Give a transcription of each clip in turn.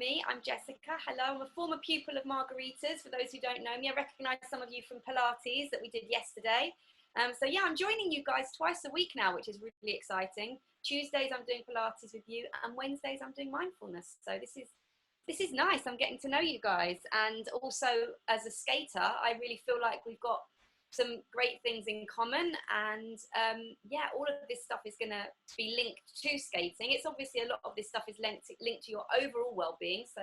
me. I'm Jessica. Hello, I'm a former pupil of Margarita's. For those who don't know me, I recognise some of you from Pilates that we did yesterday. So yeah, I'm joining you guys twice a week now, which is really exciting. Tuesdays I'm doing Pilates with you, and Wednesdays I'm doing mindfulness. So this is nice. I'm getting to know you guys, and also as a skater, I really feel like we've got some great things in common, and yeah, all of this stuff is going to be linked to skating. It's obviously a lot of this stuff is linked to your overall well-being, so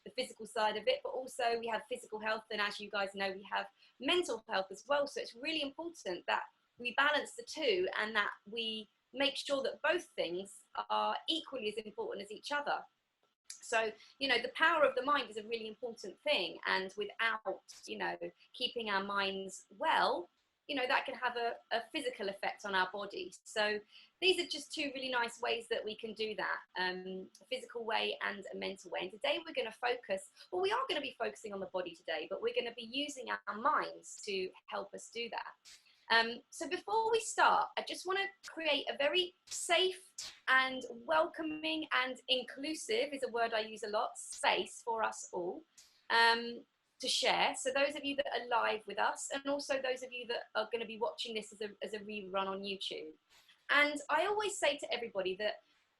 the physical side of it, but also we have physical health, and as you guys know, we have mental health as well. So it's really important that we balance the two and that we make sure that both things are equally as important as each other. So, you know, the power of the mind is a really important thing, and without, you know, keeping our minds well, you know, that can have a physical effect on our body. So these are just two really nice ways that we can do that, a physical way and a mental way. And today we're going to focus, well, we are going to be focusing on the body today, but we're going to be using our minds to help us do that. So before we start, I just want to create a very safe and welcoming and inclusive, is a word I use a lot, space for us all to share. So those of you that are live with us, and also those of you that are going to be watching this as a rerun on YouTube. And I always say to everybody that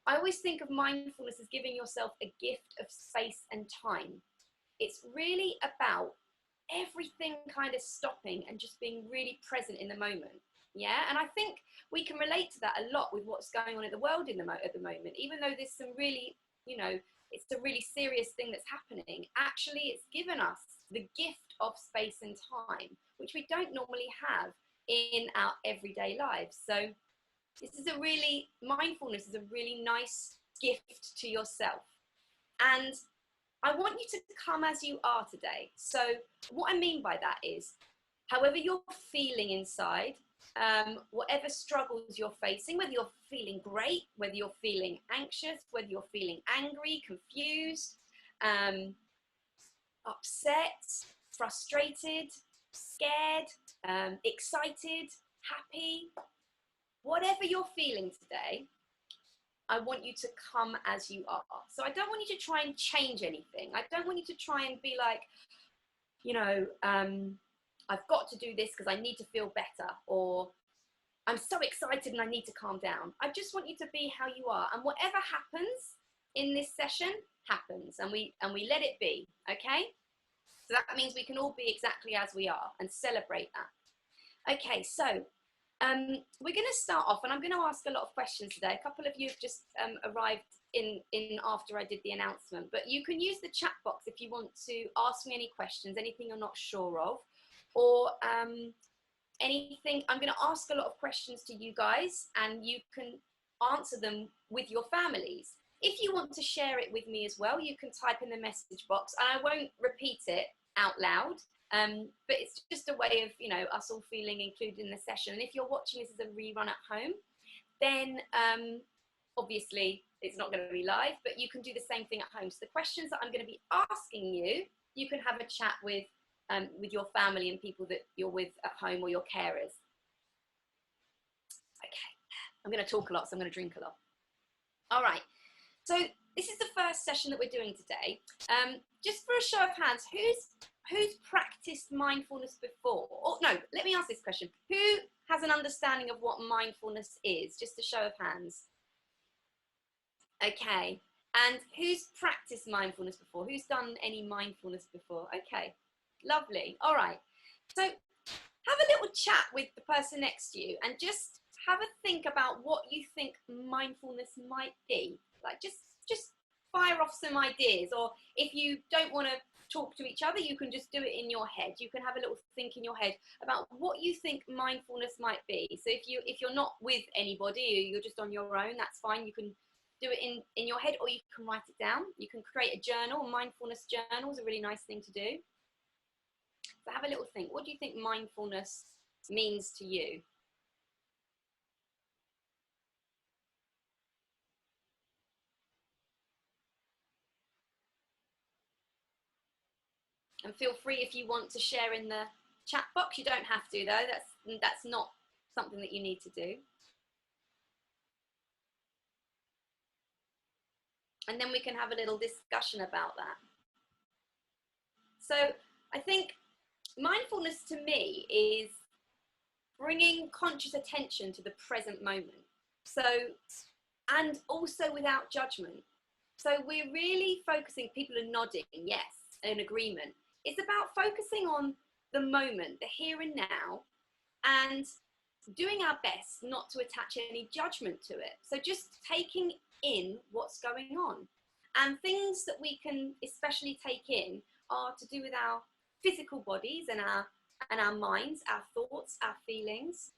I always think of mindfulness as giving yourself a gift of space and time. It's really about everything kind of stopping and just being really present in the moment. Yeah, and I think we can relate to that a lot with what's going on in the world at the moment. Even though there's some really, you know, it's a really serious thing that's happening, actually it's given us the gift of space and time, which we don't normally have in our everyday lives. So this is mindfulness is a really nice gift to yourself. And I want you to come as you are today. So what I mean by that is, however you're feeling inside, whatever struggles you're facing, whether you're feeling great, whether you're feeling anxious, whether you're feeling angry, confused, upset, frustrated, scared, excited, happy, whatever you're feeling today, I want you to come as you are. So I don't want you to try and change anything. I don't want you to try and be like, you know, I've got to do this because I need to feel better, or I'm so excited and I need to calm down. I just want you to be how you are, and whatever happens in this session happens, and we let it be, okay? So that means we can all be exactly as we are and celebrate that. Okay, so we're going to start off, and I'm going to ask a lot of questions today. A couple of you have just arrived in after I did the announcement, but you can use the chat box if you want to ask me any questions, anything you're not sure of, or anything. I'm going to ask a lot of questions to you guys, and you can answer them with your families. If you want to share it with me as well, you can type in the message box, and I won't repeat it out loud. But it's just a way of, you know, us all feeling included in the session. And if you're watching this as a rerun at home, then obviously it's not going to be live, but you can do the same thing at home. So the questions that I'm going to be asking you, you can have a chat with your family and people that you're with at home, or your carers. Okay, I'm going to talk a lot, so I'm going to drink a lot. All right, so this is the first session that we're doing today. Just for a show of hands, who's practiced mindfulness before? Or no, let me ask this question. Who has an understanding of what mindfulness is? Just a show of hands. Okay. And who's practiced mindfulness before? Who's done any mindfulness before? Okay. Lovely. All right. So have a little chat with the person next to you, and just have a think about what you think mindfulness might be. Like just fire off some ideas, or if you don't want to talk to each other, you can just do it in your head. You can have a little think in your head about what you think mindfulness might be. So if you're not with anybody, or you're just on your own, that's fine. You can do it in your head, or you can write it down. You can create a journal. Mindfulness journal is a really nice thing to do. So have a little think. What do you think mindfulness means to you? And feel free, if you want, to share in the chat box. You don't have to, though. That's not something that you need to do. And then we can have a little discussion about that. So I think mindfulness to me is bringing conscious attention to the present moment. So, and also without judgment. So we're really focusing, people are nodding, yes, in agreement. It's about focusing on the moment, the here and now, and doing our best not to attach any judgment to it. So just taking in what's going on. And things that we can especially take in are to do with our physical bodies and our minds, our thoughts, our feelings,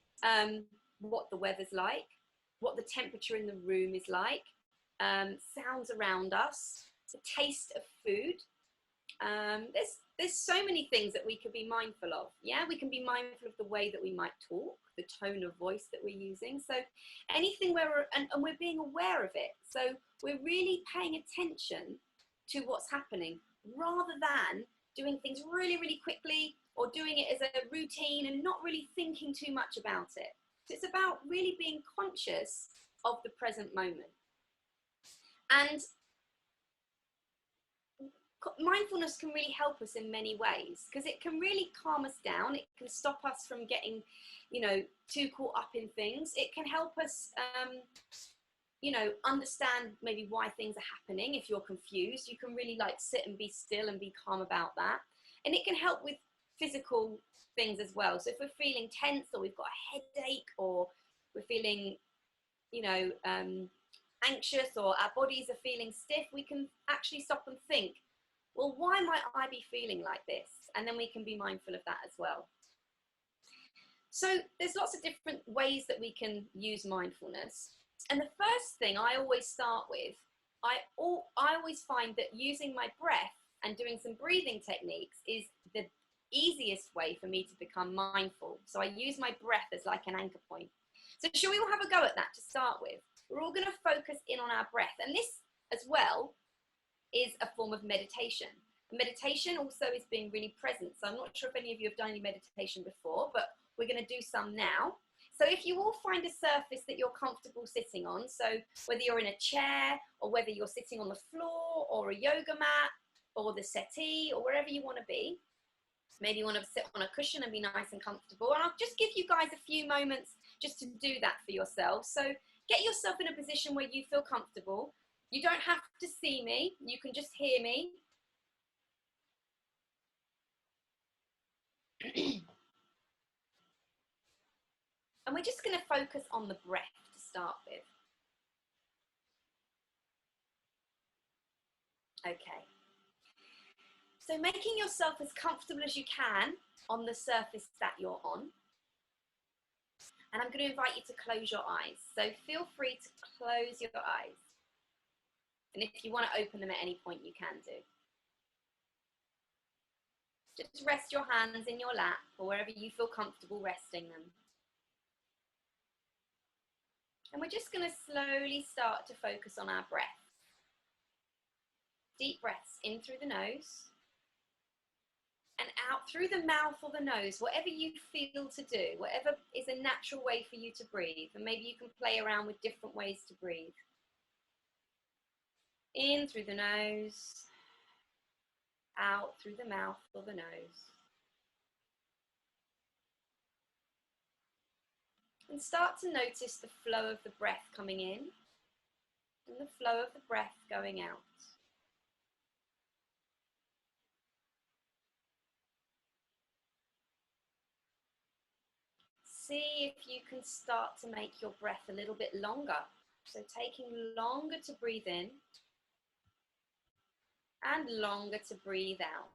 what the weather's like, what the temperature in the room is like, sounds around us, the taste of food. There's so many things that we could be mindful of. Yeah, we can be mindful of the way that we might talk, the tone of voice that we're using. So anything where and we're being aware of it. So we're really paying attention to what's happening rather than doing things really, really quickly or doing it as a routine and not really thinking too much about it. So it's about really being conscious of the present moment. And mindfulness can really help us in many ways because it can really calm us down. It can stop us from getting, too caught up in things. It can help us, understand maybe why things are happening. If you're confused, you can really sit and be still and be calm about that. And it can help with physical things as well. So if we're feeling tense or we've got a headache or we're feeling, anxious or our bodies are feeling stiff, we can actually stop and think, well, why might I be feeling like this? And then we can be mindful of that as well. So there's lots of different ways that we can use mindfulness. And the first thing I always start with, I always find that using my breath and doing some breathing techniques is the easiest way for me to become mindful. So I use my breath as like an anchor point. So shall we all have a go at that to start with? We're all going to focus in on our breath. And this as well is a form of meditation. Meditation also is being really present. So I'm not sure if any of you have done any meditation before, but we're going to do some now. So if you all find a surface that you're comfortable sitting on, so whether you're in a chair or whether you're sitting on the floor or a yoga mat or the settee or wherever you want to be, maybe you want to sit on a cushion and be nice and comfortable. And I'll just give you guys a few moments just to do that for yourselves. So get yourself in a position where you feel comfortable. You don't have to see me. You can just hear me. And we're just going to focus on the breath to start with. Okay. So making yourself as comfortable as you can on the surface that you're on. And I'm going to invite you to close your eyes. So feel free to close your eyes. And if you want to open them at any point, you can do. Just rest your hands in your lap or wherever you feel comfortable resting them. And we're just going to slowly start to focus on our breath. Deep breaths in through the nose and out through the mouth or the nose, whatever you feel to do, whatever is a natural way for you to breathe. And maybe you can play around with different ways to breathe. In through the nose, out through the mouth or the nose. And start to notice the flow of the breath coming in and the flow of the breath going out. See if you can start to make your breath a little bit longer. So taking longer to breathe in and longer to breathe out.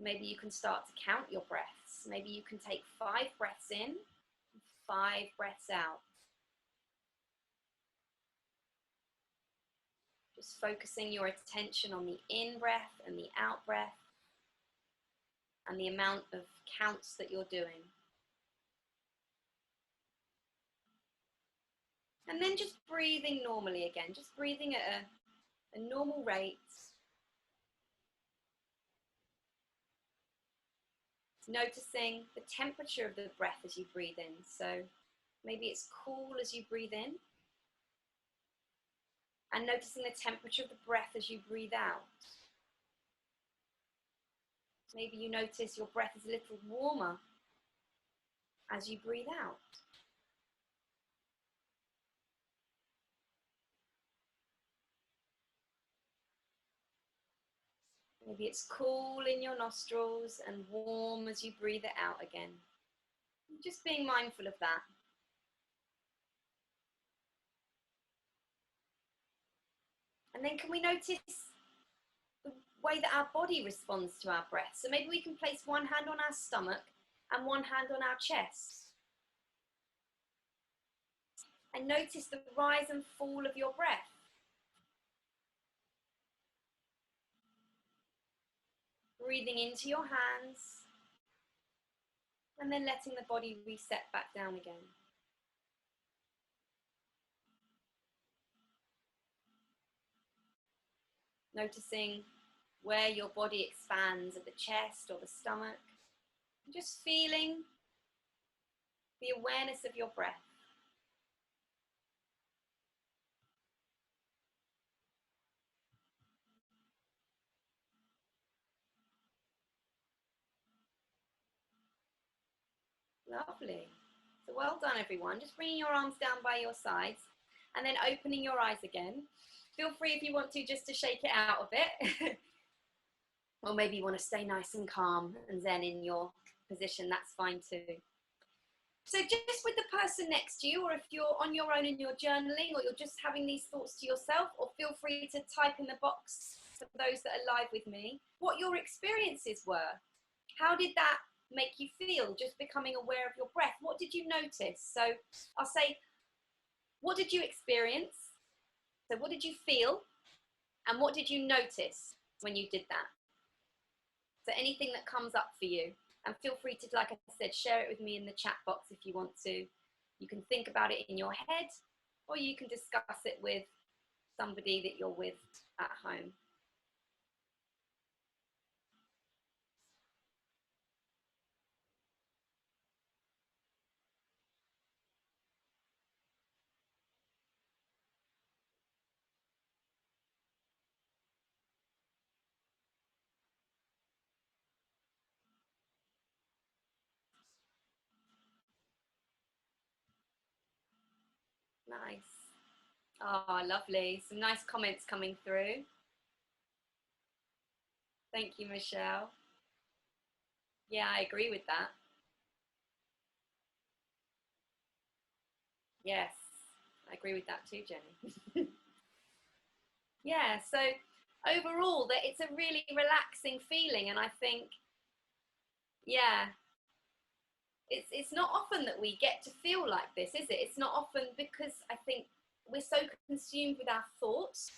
Maybe you can start to count your breaths. Maybe you can take 5 breaths in, 5 breaths out. Just focusing your attention on the in-breath and the out-breath and the amount of counts that you're doing. And then just breathing normally again, just breathing at a normal rate. Noticing the temperature of the breath as you breathe in. So maybe it's cool as you breathe in. And noticing the temperature of the breath as you breathe out. Maybe you notice your breath is a little warmer as you breathe out. Maybe it's cool in your nostrils and warm as you breathe it out again. Just being mindful of that. And then can we notice the way that our body responds to our breath? So maybe we can place one hand on our stomach and one hand on our chest. And notice the rise and fall of your breath. Breathing into your hands and then letting the body reset back down again. Noticing where your body expands at the chest or the stomach. And just feeling the awareness of your breath. Lovely. So well done, everyone. Just bringing your arms down by your sides and then opening your eyes again. Feel free if you want to just to shake it out a bit. Or maybe you want to stay nice and calm and zen in your position. That's fine too. So just with the person next to you, or if you're on your own and you're journaling, or you're just having these thoughts to yourself, or feel free to type in the box for those that are live with me, what your experiences were. How did that make you feel, just becoming aware of your breath? What did you notice? So I'll say, what did you experience? So what did you feel? And what did you notice when you did that? So anything that comes up for you. And feel free to, like I said, share it with me in the chat box if you want to. You can think about it in your head, or you can discuss it with somebody that you're with at home. Nice. Oh, lovely. Some nice comments coming through. Thank you, Michelle. Yeah, I agree with that. Yes, I agree with that too, Jenny. Yeah, so overall, that it's a really relaxing feeling, and I think, yeah, it's not often that we get to feel like this, is it? It's not often, because I think we're so consumed with our thoughts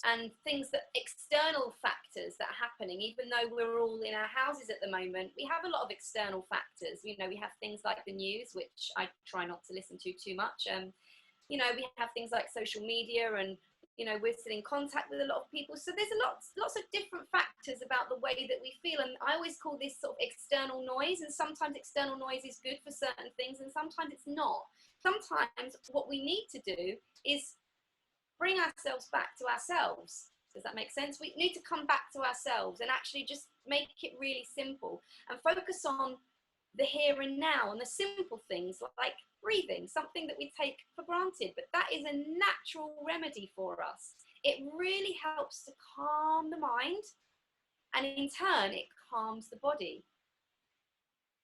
and things, that external factors that are happening. Even though we're all in our houses at the moment, we have a lot of external factors. You know, we have things like the news, which I try not to listen to too much. You know, we have things like social media, and you know, we're still in contact with a lot of people. So there's lots of different factors about the way that we feel. And I always call this sort of external noise. And sometimes external noise is good for certain things, and sometimes it's not. Sometimes what we need to do is bring ourselves back to ourselves. Does that make sense? We need to come back to ourselves and actually just make it really simple and focus on the here and now and the simple things like breathing, something that we take for granted, but that is a natural remedy for us. It really helps to calm the mind, and in turn it calms the body,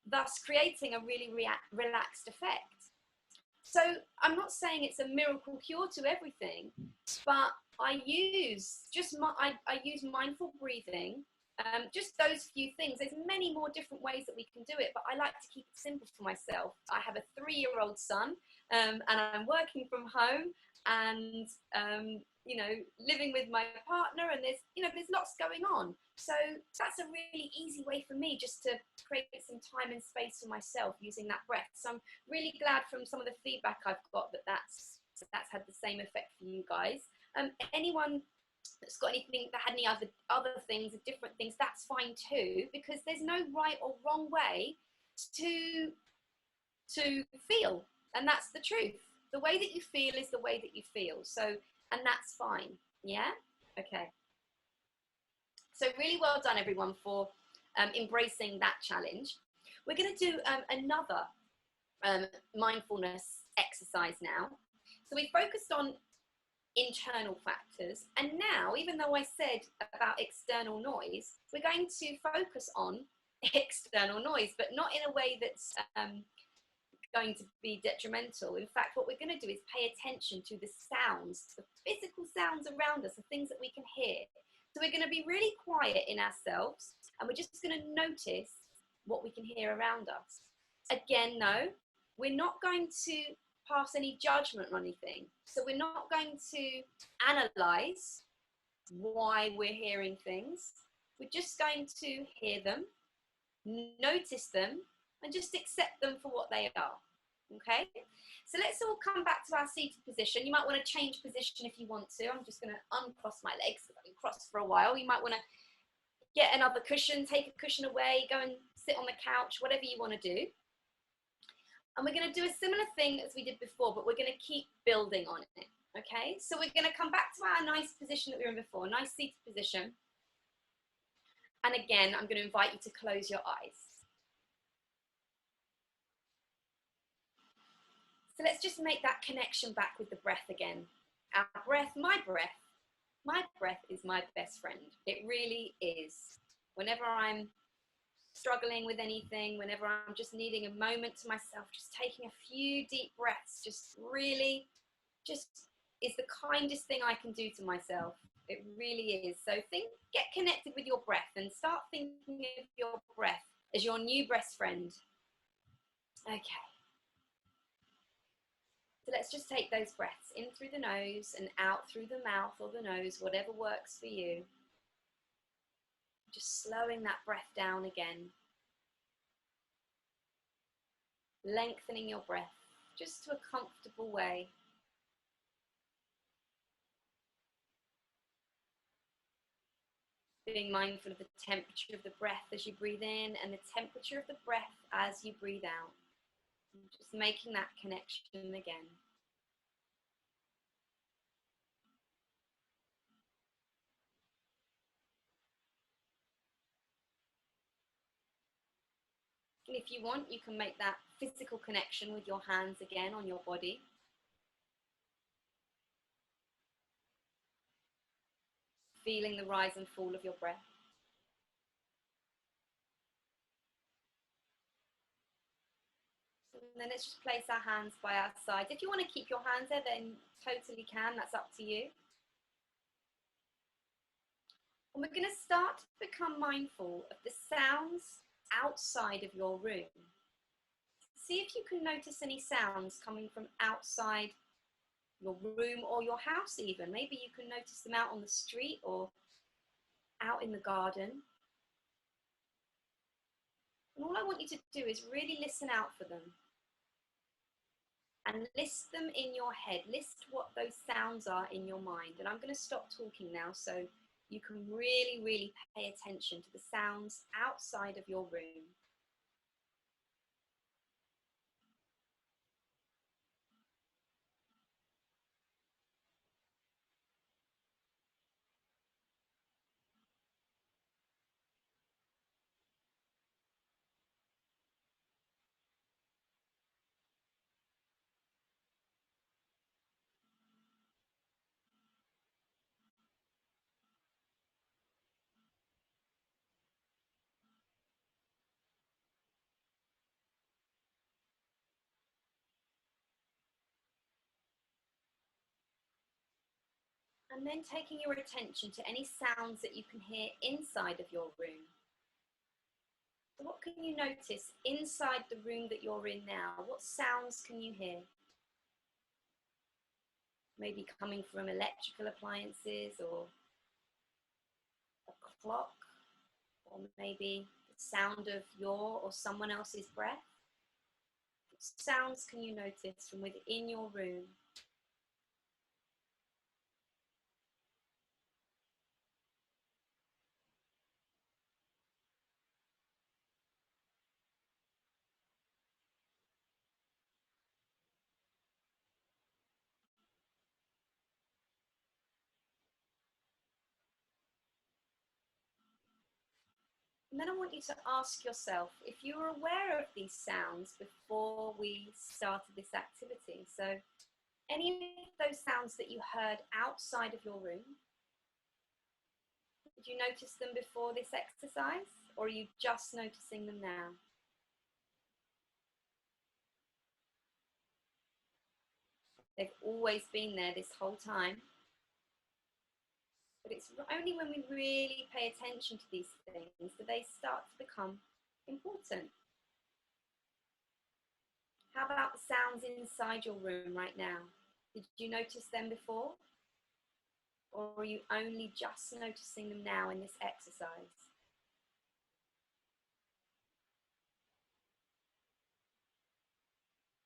thus creating a really relaxed effect. So I'm not saying it's a miracle cure to everything, but I use mindful breathing. Just those few things. There's many more different ways that we can do it, but I like to keep it simple for myself. I have a 3-year-old son, and I'm working from home, and you know, living with my partner, and there's lots going on. So that's a really easy way for me just to create some time and space for myself using that breath. So I'm really glad from some of the feedback I've got that's had the same effect for you guys. Anyone that's got anything that had any other things, different things, that's fine too, because there's no right or wrong way to feel, and that's the truth. The way that you feel is the way that you feel. So, and that's fine. Yeah. Okay. So really well done, everyone, for embracing that challenge. We're going to do another mindfulness exercise now. So we focused on internal factors, and now, even though I said about external noise, we're going to focus on external noise, but not in a way that's going to be detrimental. In fact, what we're going to do is pay attention to the sounds, the physical sounds around us, the things that we can hear. So we're going to be really quiet in ourselves, and we're just going to notice what we can hear around us. Again, no, we're not going to pass any judgment on anything. So we're not going to analyze why we're hearing things. We're just going to hear them, notice them, and just accept them for what they are. Okay, so let's all come back to our seated position. You might want to change position if you want to. I'm just going to uncross my legs because I've been crossed for a while. You might want to get another cushion, take a cushion away, go and sit on the couch, whatever you want to do. And we're going to do a similar thing as we did before, but we're going to keep building on it. Okay, so we're going to come back to our nice position that we were in before, nice seated position. And again, I'm going to invite you to close your eyes. So let's just make that connection back with the breath again. Our breath is my best friend. It really is. Whenever I'm struggling with anything, whenever I'm just needing a moment to myself, just taking a few deep breaths, just really just is the kindest thing I can do to myself. It really is. So get connected with your breath and start thinking of your breath as your new best friend. Okay. So let's just take those breaths in through the nose and out through the mouth or the nose, whatever works for you. Just slowing that breath down again. Lengthening your breath just to a comfortable way. Being mindful of the temperature of the breath as you breathe in and the temperature of the breath as you breathe out. Just making that connection again. And if you want, you can make that physical connection with your hands again on your body. Feeling the rise and fall of your breath. And then let's just place our hands by our sides. If you want to keep your hands there, then totally can. That's up to you. And we're going to start to become mindful of the sounds outside of your room. See if you can notice any sounds coming from outside your room or your house even. Maybe you can notice them out on the street or out in the garden. And all I want you to do is really listen out for them. And list them in your head. List what those sounds are in your mind. And I'm going to stop talking now so you can really, really pay attention to the sounds outside of your room. And then taking your attention to any sounds that you can hear inside of your room. So what can you notice inside the room that you're in now? What sounds can you hear? Maybe coming from electrical appliances or a clock, or maybe the sound of your or someone else's breath. What sounds can you notice from within your room? And then I want you to ask yourself if you were aware of these sounds before we started this activity. So any of those sounds that you heard outside of your room, did you notice them before this exercise, or are you just noticing them now? They've always been there this whole time. But it's only when we really pay attention to these things that they start to become important. How about the sounds inside your room right now? Did you notice them before? Or are you only just noticing them now in this exercise?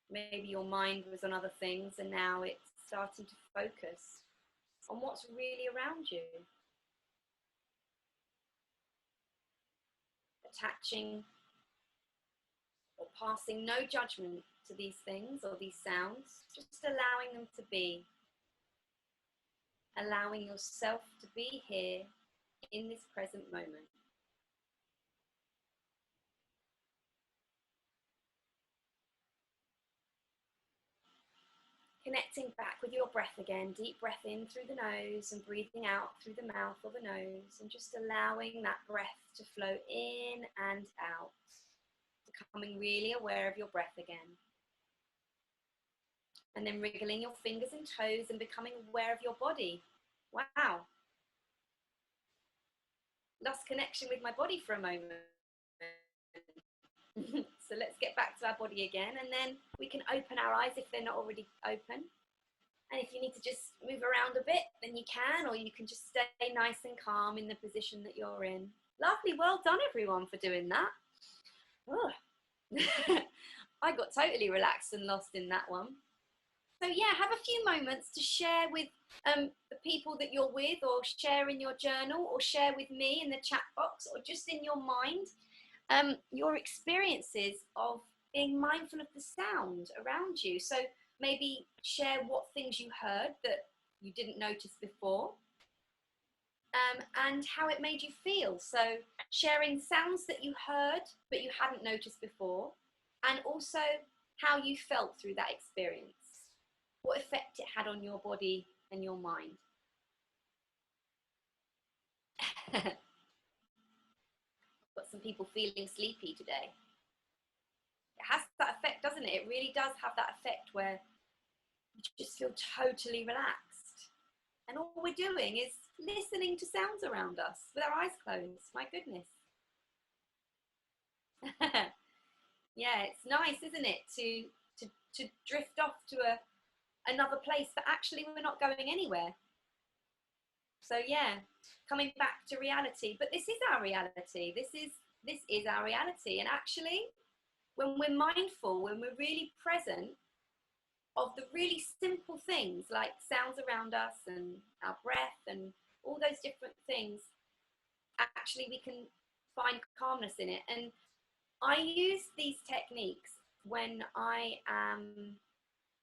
Maybe your mind was on other things and now it's starting to focus on what's really around you. Attaching or passing no judgment to these things or these sounds, just allowing them to be. Allowing yourself to be here in this present moment. Connecting back with your breath again, deep breath in through the nose and breathing out through the mouth or the nose, and just allowing that breath to flow in and out, becoming really aware of your breath again. And then wriggling your fingers and toes and becoming aware of your body. Wow. Lost connection with my body for a moment. So let's get back to our body again, and then we can open our eyes if they're not already open. And if you need to just move around a bit, then you can, or you can just stay nice and calm in the position that you're in. Lovely, well done everyone for doing that. Oh. I got totally relaxed and lost in that one. So yeah, have a few moments to share with the people that you're with, or share in your journal, or share with me in the chat box, or just in your mind, your experiences of being mindful of the sound around you. So maybe share what things you heard that you didn't notice before, and how it made you feel. So sharing sounds that you heard but you hadn't noticed before, and also how you felt through that experience, what effect it had on your body and your mind. Got some people feeling sleepy today. It has that effect, doesn't it? It really does have that effect where you just feel totally relaxed. And all we're doing is listening to sounds around us with our eyes closed. My goodness. Yeah, it's nice, isn't it, to drift off to another place, but actually we're not going anywhere. So yeah, coming back to reality. But this is our reality. This is our reality. And actually, when we're mindful, when we're really present of the really simple things like sounds around us and our breath and all those different things, actually we can find calmness in it. And I use these techniques when I am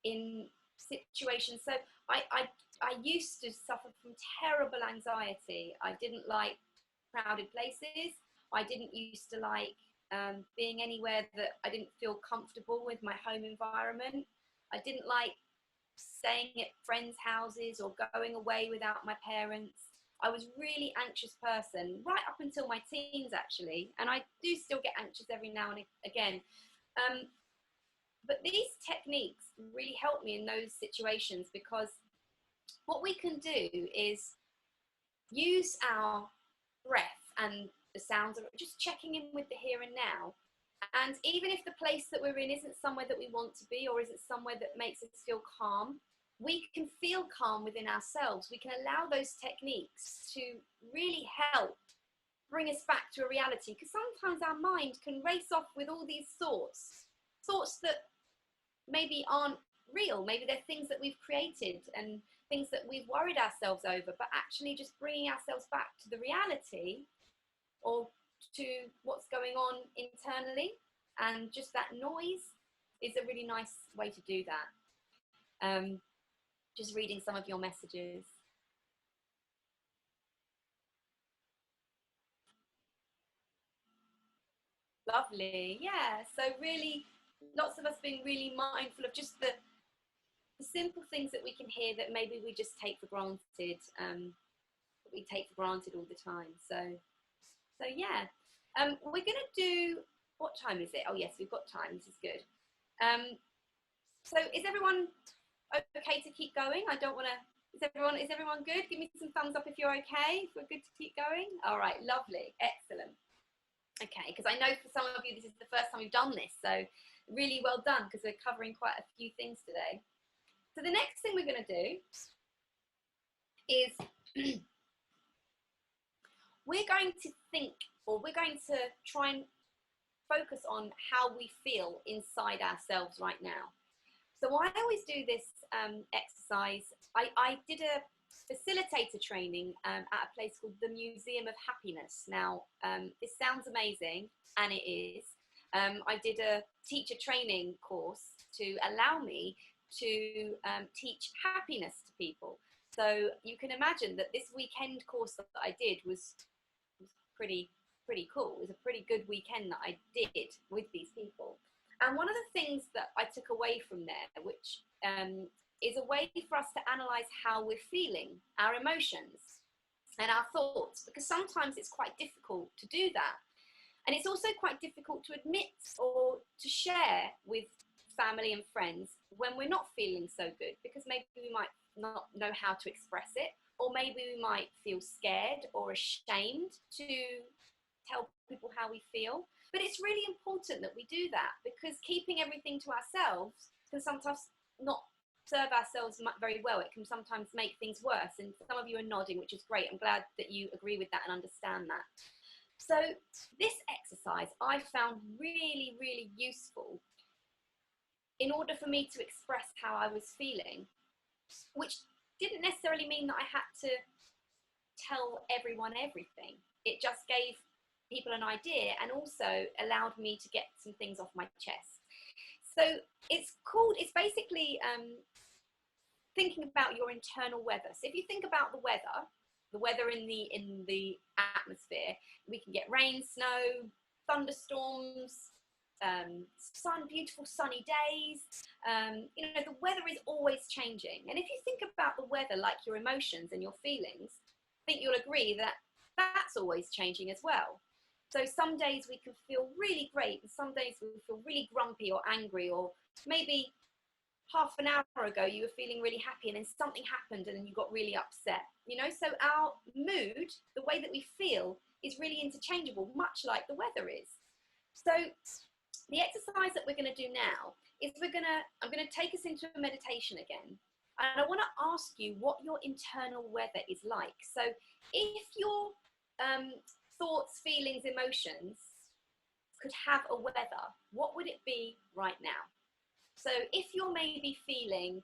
in situations. So I used to suffer from terrible anxiety. I didn't like crowded places. I didn't used to like being anywhere that I didn't feel comfortable with my home environment. I didn't like staying at friends' houses or going away without my parents. I was a really anxious person right up until my teens, actually, and I do still get anxious every now and again. But these techniques really help me in those situations, because what we can do is use our breath and the sounds of just checking in with the here and now. And even if the place that we're in isn't somewhere that we want to be, or isn't somewhere that makes us feel calm, we can feel calm within ourselves. We can allow those techniques to really help bring us back to a reality, because sometimes our mind can race off with all these thoughts that maybe aren't real. Maybe they're things that we've created and things that we've worried ourselves over, but actually just bringing ourselves back to the reality, or to what's going on internally, and just that noise is a really nice way to do that. Just reading some of your messages. Lovely. Yeah. So really, lots of us being really mindful of just the simple things that we can hear that maybe we just take for granted. We take for granted all the time. So yeah. We're gonna do. What time is it? Oh yes, we've got time. This is good. So is everyone okay to keep going? I don't want to. Is everyone good? Give me some thumbs up if you're okay. If we're good to keep going. All right. Lovely. Excellent. Okay, because I know for some of you this is the first time we've done this, so really well done because we're covering quite a few things today. So the next thing we're going to do is we're going to think, or we're going to try and focus on how we feel inside ourselves right now. So I always do this exercise. I did a facilitator training at a place called the Museum of Happiness. Now, this sounds amazing, and it is. I did a teacher training course to allow me to teach happiness to people. So you can imagine that this weekend course that I did was pretty cool. It was a pretty good weekend that I did with these people. And one of the things that I took away from there, which is a way for us to analyze how we're feeling, our emotions and our thoughts, because sometimes it's quite difficult to do that. And it's also quite difficult to admit or to share with family and friends when we're not feeling so good, because maybe we might not know how to express it, or maybe we might feel scared or ashamed to tell people how we feel. But it's really important that we do that, because keeping everything to ourselves can sometimes not serve ourselves very well. It can sometimes make things worse. And some of you are nodding, which is great. I'm glad that you agree with that and understand that. So this exercise I found really, really useful in order for me to express how I was feeling, which didn't necessarily mean that I had to tell everyone everything. It just gave people an idea and also allowed me to get some things off my chest. So it's basically thinking about your internal weather. So if you think about the weather in the atmosphere, we can get rain, snow, thunderstorms, beautiful sunny days. The weather is always changing. And if you think about the weather like your emotions and your feelings, I think you'll agree that that's always changing as well. So some days we can feel really great, and some days we feel really grumpy or angry, or maybe half an hour ago you were feeling really happy and then something happened and then you got really upset. So our mood, the way that we feel, is really interchangeable, much like the weather is. So the exercise that we're going to do now is I'm going to take us into a meditation again. And I want to ask you what your internal weather is like. So if your thoughts, feelings, emotions could have a weather, what would it be right now? So if you're maybe feeling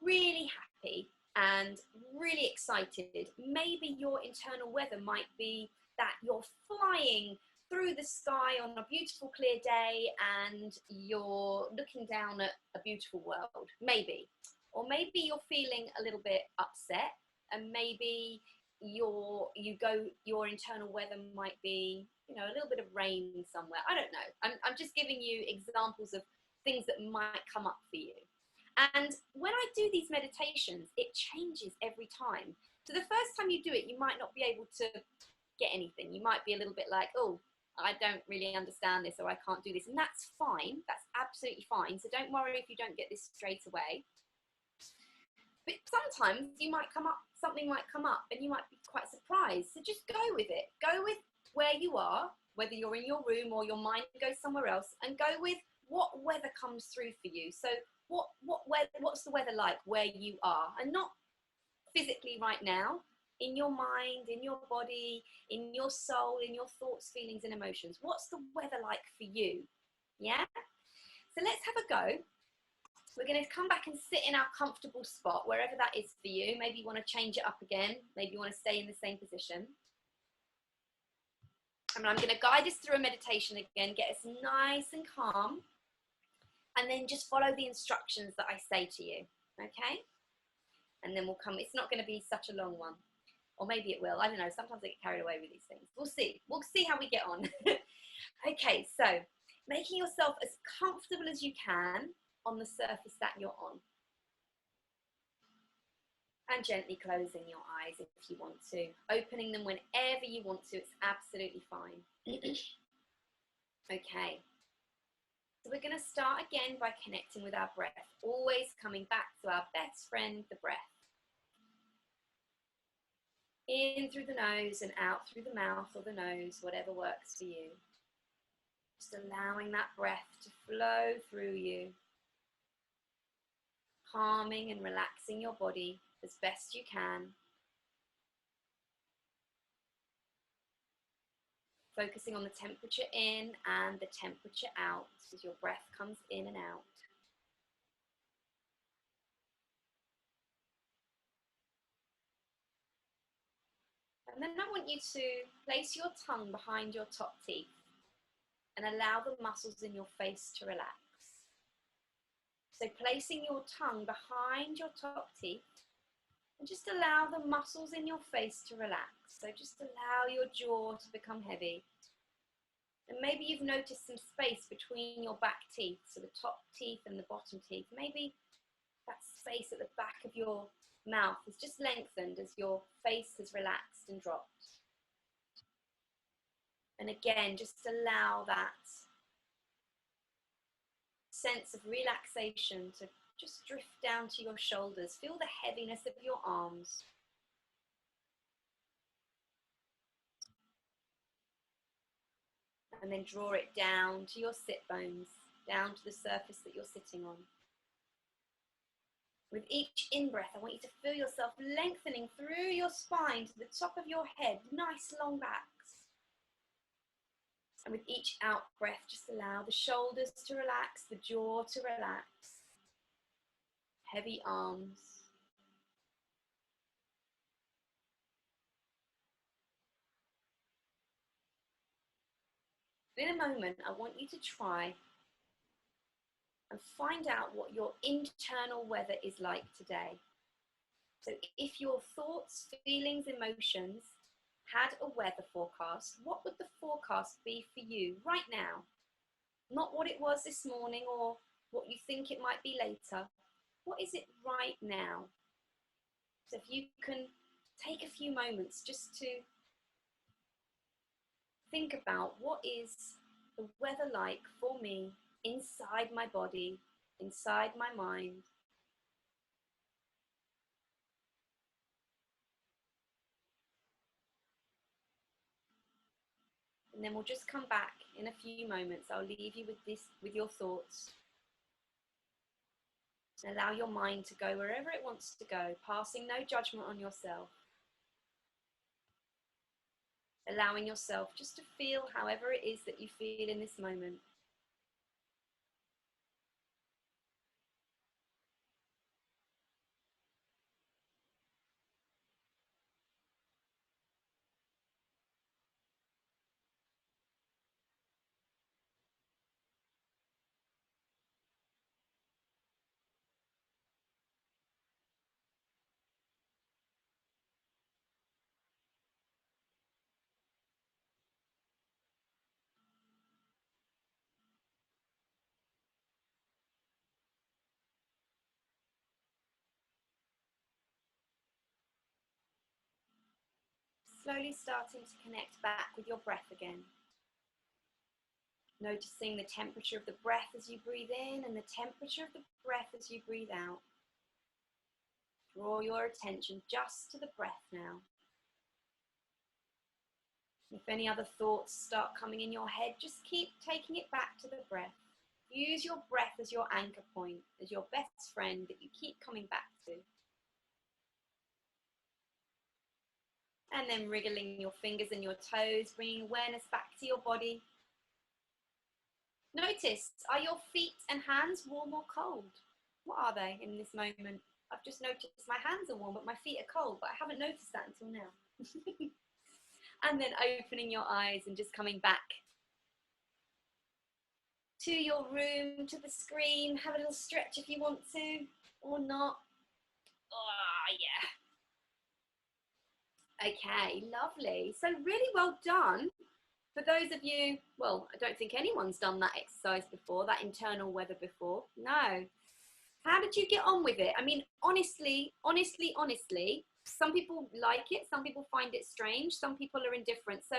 really happy and really excited, maybe your internal weather might be that you're flying through the sky on a beautiful clear day and you're looking down at a beautiful world, maybe. Or maybe you're feeling a little bit upset, and maybe your internal weather might be, a little bit of rain somewhere. I don't know. I'm just giving you examples of things that might come up for you. And when I do these meditations, it changes every time. So the first time you do it, you might not be able to get anything. You might be a little bit like, oh, I don't really understand this, or I can't do this. And that's fine. That's absolutely fine. So don't worry if you don't get this straight away. But sometimes something might come up and you might be quite surprised. So just go with it. Go with where you are, whether you're in your room or your mind goes somewhere else, and go with what weather comes through for you. So what's the weather like where you are, and not physically right now, in your mind, in your body, in your soul, in your thoughts, feelings and emotions. What's the weather like for you? Yeah? So let's have a go. We're going to come back and sit in our comfortable spot, wherever that is for you. Maybe you want to change it up again. Maybe you want to stay in the same position. And I'm going to guide us through a meditation again, get us nice and calm, and then just follow the instructions that I say to you, okay? And then it's not going to be such a long one. Or maybe it will, I don't know, sometimes I get carried away with these things. We'll see how we get on. Okay, so making yourself as comfortable as you can on the surface that you're on. And gently closing your eyes if you want to. Opening them whenever you want to, it's absolutely fine. Okay. So we're going to start again by connecting with our breath, always coming back to our best friend, the breath. In through the nose and out through the mouth or the nose, whatever works for you. Just allowing that breath to flow through you, calming and relaxing your body as best you can. Focusing on the temperature in and the temperature out as your breath comes in and out. And then I want you to place your tongue behind your top teeth and allow the muscles in your face to relax. So placing your tongue behind your top teeth and just allow the muscles in your face to relax. So just allow your jaw to become heavy. And maybe you've noticed some space between your back teeth, so the top teeth and the bottom teeth. Maybe that space at the back of your mouth is just lengthened as your face has relaxed and dropped. And again, just allow that sense of relaxation to just drift down to your shoulders. Feel the heaviness of your arms. And then draw it down to your sit bones, down to the surface that you're sitting on. With each in-breath, I want you to feel yourself lengthening through your spine to the top of your head, nice long backs. And with each out-breath, just allow the shoulders to relax, the jaw to relax, heavy arms. In a moment, I want you to try and find out what your internal weather is like today. So if your thoughts, feelings, emotions had a weather forecast, what would the forecast be for you right now? Not what it was this morning or what you think it might be later. What is it right now? So if you can take a few moments just to think about what is the weather like for me inside my body, inside my mind. And then we'll just come back in a few moments. I'll leave you with your thoughts. And allow your mind to go wherever it wants to go, passing no judgment on yourself. Allowing yourself just to feel however it is that you feel in this moment. Slowly starting to connect back with your breath again. Noticing the temperature of the breath as you breathe in and the temperature of the breath as you breathe out. Draw your attention just to the breath now. If any other thoughts start coming in your head, just keep taking it back to the breath. Use your breath as your anchor point, as your best friend that you keep coming back to. And then wriggling your fingers and your toes, bringing awareness back to your body. Notice, are your feet and hands warm or cold? What are they in this moment? I've just noticed my hands are warm, but my feet are cold, but I haven't noticed that until now. And then opening your eyes and just coming back to your room, to the screen. Have a little stretch if you want to, or not. Oh, yeah. Okay, lovely. So really well done for those of you, well, I don't think anyone's done that exercise before, that internal weather before. No. How did you get on with it? I mean, honestly, some people like it, some people find it strange, some people are indifferent. So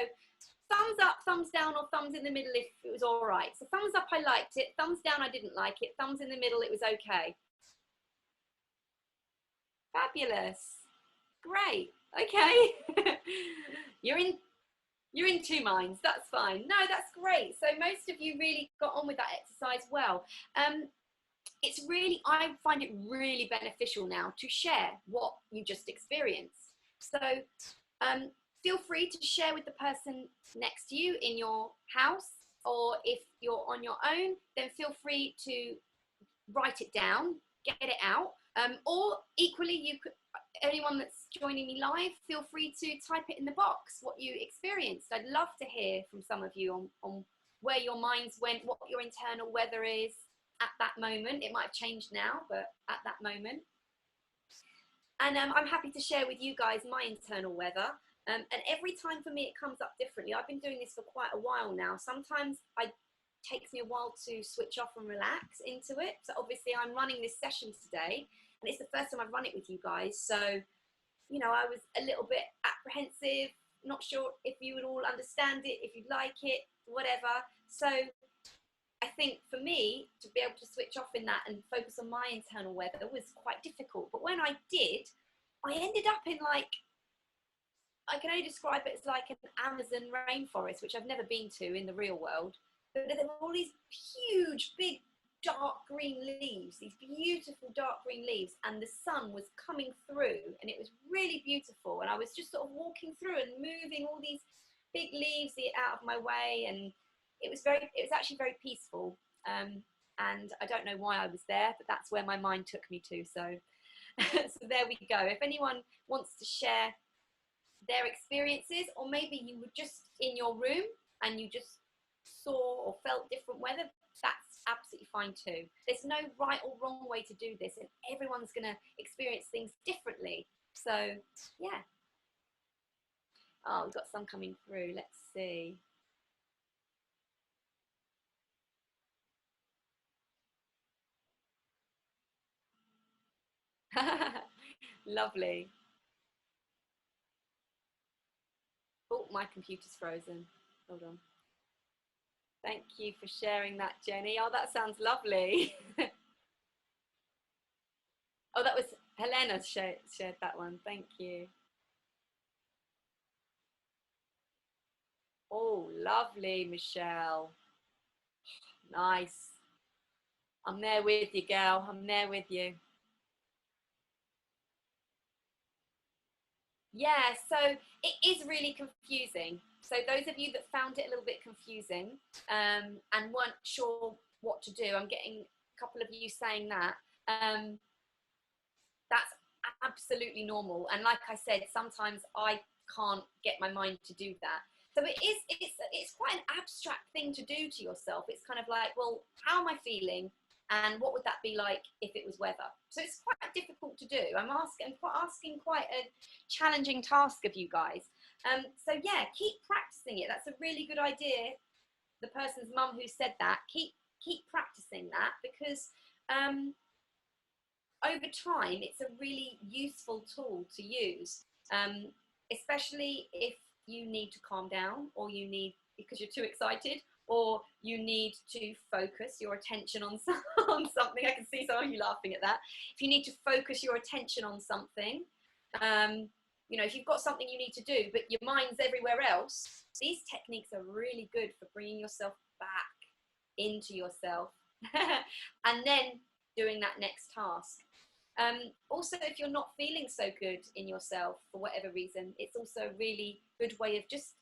thumbs up, thumbs down, or thumbs in the middle if it was all right. So thumbs up, I liked it. Thumbs down, I didn't like it. Thumbs in the middle, it was okay. Fabulous. Great. Okay. you're in you're in two minds. That's fine. No, that's great. So most of you really got on with that exercise well. It's really, I find it really beneficial now to share what you just experienced. So feel free to share with the person next to you in your house, or if you're on your own, then feel free to write it down, get it out. Or equally, you could, anyone that's joining me live, feel free to type it in the box what you experienced. I'd love to hear from some of you on where your minds went, what your internal weather is at that moment. It might have changed now, but at that moment. And I'm happy to share with you guys my internal weather. And every time for me, it comes up differently. I've been doing this for quite a while now. Sometimes it takes me a while to switch off and relax into it. So obviously I'm running this session today, and it's the first time I've run it with you guys. So, you know, I was a little bit apprehensive, not sure if you would all understand it, if you'd like it, whatever. So I think for me to be able to switch off in that and focus on my internal weather was quite difficult. But when I did, I ended up in, like, I can only describe it as like an Amazon rainforest, which I've never been to in the real world. But there were all these huge, big, dark green leaves, these beautiful dark green leaves, and the sun was coming through, and it was really beautiful. And I was just sort of walking through and moving all these big leaves out of my way, and it was actually very peaceful. And I don't know why I was there, but that's where my mind took me to. So, so there we go. If anyone wants to share their experiences, or maybe you were just in your room and you just saw or felt different weather, that's absolutely fine too. There's no right or wrong way to do this, and everyone's going to experience things differently. So yeah. Oh, we've got some coming through. Let's see. Lovely. Oh, my computer's frozen. Hold on. Thank you for sharing that, Jenny. Oh, that sounds lovely. Oh, that was Helena shared that one. Thank you. Oh, lovely, Michelle. Nice. I'm there with you, girl. I'm there with you. Yeah, so it is really confusing. So those of you that found it a little bit confusing and weren't sure what to do, I'm getting a couple of you saying that. That's absolutely normal. And like I said, sometimes I can't get my mind to do that. So it's quite an abstract thing to do to yourself. It's kind of like, well, how am I feeling? And what would that be like if it was weather? So it's quite difficult to do. I'm asking quite a challenging task of you guys. So yeah, keep practicing it. That's a really good idea. The person's mum who said that, keep practicing that, because over time, it's a really useful tool to use, especially if you need to calm down, or you need, because you're too excited, or you need to focus your attention on something. I can see some of you laughing at that. If you need to focus your attention on something, you know, if you've got something you need to do, but your mind's everywhere else, these techniques are really good for bringing yourself back into yourself and then doing that next task. Also, if you're not feeling so good in yourself for whatever reason, it's also a really good way of just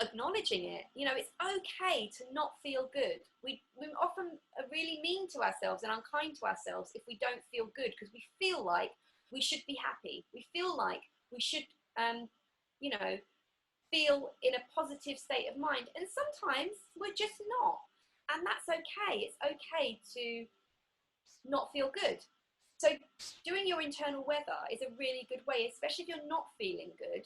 acknowledging it. You know, it's okay to not feel good. We often are really mean to ourselves and unkind to ourselves if we don't feel good, because we feel like we should be happy. We feel like we should, you know, feel in a positive state of mind. And sometimes we're just not. And that's okay. It's okay to not feel good. So doing your internal weather is a really good way, especially if you're not feeling good.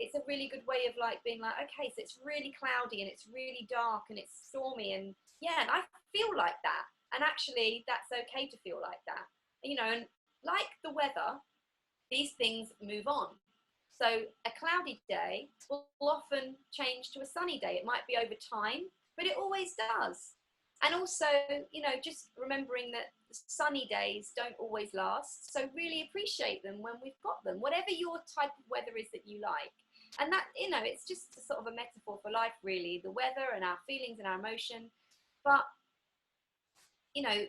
it's a really good way of like being like, okay, so it's really cloudy and it's really dark and it's stormy, and yeah, and I feel like that, and actually that's okay to feel like that, you know. And like the weather, these things move on. So a cloudy day will often change to a sunny day. It might be over time, but it always does. And also, you know, just remembering that sunny days don't always last. So really appreciate them when we've got them, whatever your type of weather is that you like. And that, you know, it's just a sort of a metaphor for life, really, the weather and our feelings and our emotion. But, you know,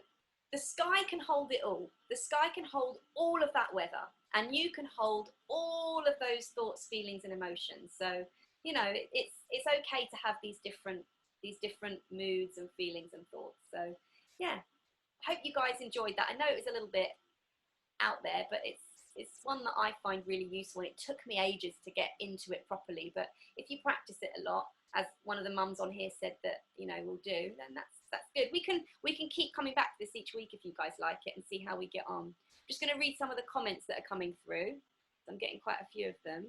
the sky can hold it all. The sky can hold all of that weather, and you can hold all of those thoughts, feelings, and emotions. So, you know, it's okay to have these different moods and feelings and thoughts. So, yeah, I hope you guys enjoyed that. I know it was a little bit out there, but it's one that I find really useful, and it took me ages to get into it properly. But if you practice it a lot, as one of the mums on here said that, you know, will do, then that's good. We can keep coming back to this each week if you guys like it, and see how we get on. I'm just going to read some of the comments that are coming through. I'm getting quite a few of them.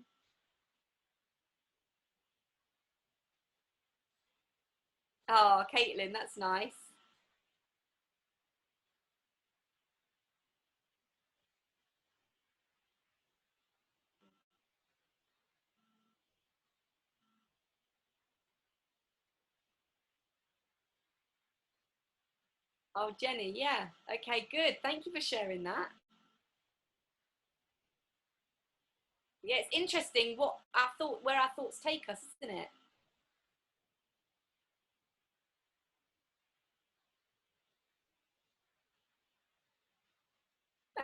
Oh, Caitlin, that's nice. Oh, Jenny, yeah. Okay, good. Thank you for sharing that. Yeah, it's interesting where our thoughts take us, isn't it?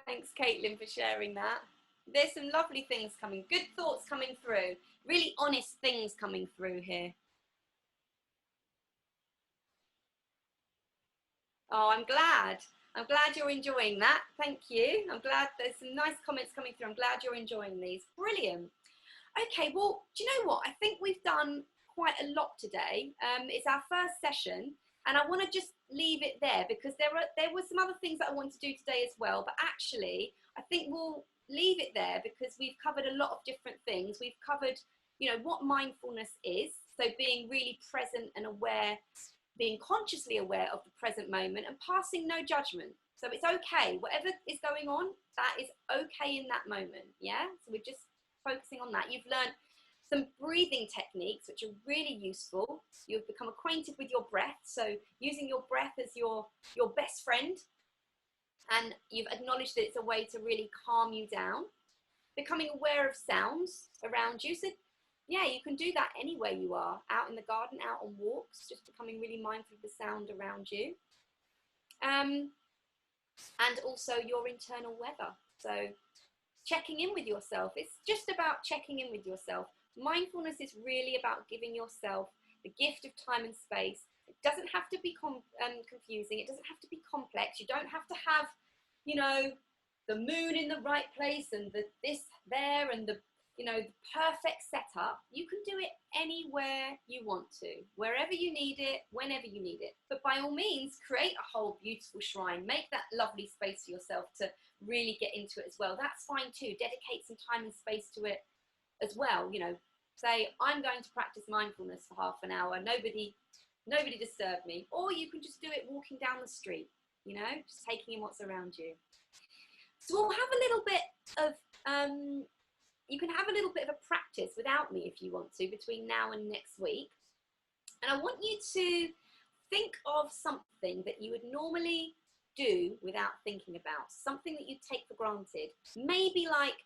Thanks, Caitlin, for sharing that. There's some lovely things coming, good thoughts coming through, really honest things coming through here. Oh, I'm glad. I'm glad you're enjoying that. Thank you. I'm glad there's some nice comments coming through. I'm glad you're enjoying these. Brilliant. Okay, well, do you know what? I think we've done quite a lot today. It's our first session, and I want to just leave it there because there were some other things that I want to do today as well. But actually, I think we'll leave it there because we've covered a lot of different things. We've covered, you know, what mindfulness is, so being really present and aware, being consciously aware of the present moment and passing no judgment. So it's okay, whatever is going on, that is okay in that moment. Yeah, so we're just focusing on that. You've learned some breathing techniques which are really useful. You've become acquainted with your breath, so using your breath as your best friend, and you've acknowledged that it's a way to really calm you down. Becoming aware of sounds around you. So yeah, you can do that anywhere you are, out in the garden, out on walks, just becoming really mindful of the sound around you. And also your internal weather. So checking in with yourself. It's just about checking in with yourself. Mindfulness is really about giving yourself the gift of time and space. It doesn't have to be confusing. It doesn't have to be complex. You don't have to have, you know, the moon in the right place and the this there and the, you know, the perfect setup. You can do it anywhere you want to, wherever you need it, whenever you need it. But by all means, create a whole beautiful shrine. Make that lovely space for yourself to really get into it as well. That's fine too. Dedicate some time and space to it as well. You know, say, I'm going to practice mindfulness for half an hour. Nobody disturb me. Or you can just do it walking down the street, you know, just taking in what's around you. So we'll have a little bit of, you can have a little bit of a practice without me if you want to between now and next week. And I want you to think of something that you would normally do without thinking about, something that you take for granted. Maybe like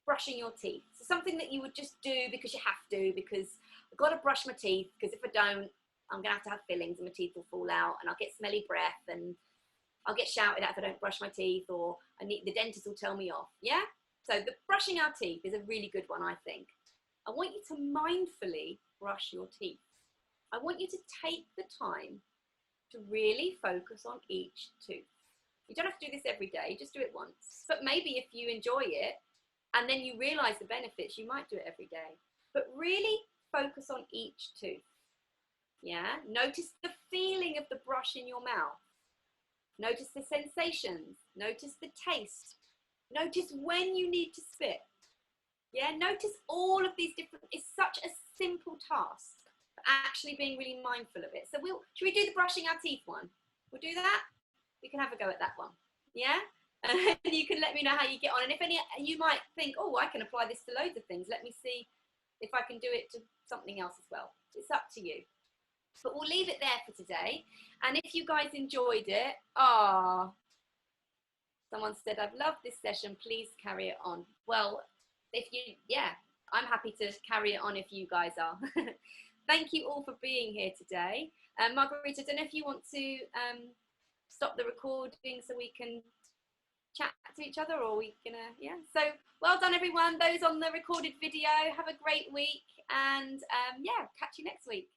brushing your teeth. So something that you would just do because you have to, because I've got to brush my teeth, because if I don't, I'm going to have fillings and my teeth will fall out and I'll get smelly breath and I'll get shouted at if I don't brush my teeth, or the dentist will tell me off. Yeah? So the brushing our teeth is a really good one, I think. I want you to mindfully brush your teeth. I want you to take the time to really focus on each tooth. You don't have to do this every day, just do it once. But maybe if you enjoy it and then you realize the benefits, you might do it every day. But really focus on each tooth. Yeah? Notice the feeling of the brush in your mouth. Notice the sensations. Notice the taste. Notice when you need to spit. Yeah, notice all of these different, it's such a simple task, but actually being really mindful of it. So should we do the brushing our teeth one? We'll do that. We can have a go at that one. Yeah. And you can let me know how you get on. And if any, you might think, oh, I can apply this to loads of things. Let me see if I can do it to something else as well. It's up to you. But we'll leave it there for today. And if you guys enjoyed it, someone said, I've loved this session. Please carry it on. Well, if you, yeah, I'm happy to carry it on if you guys are. Thank you all for being here today. Margarita, I don't know if you want to stop the recording so we can chat to each other, or we gonna, yeah. So well done everyone, those on the recorded video. Have a great week, and yeah, catch you next week.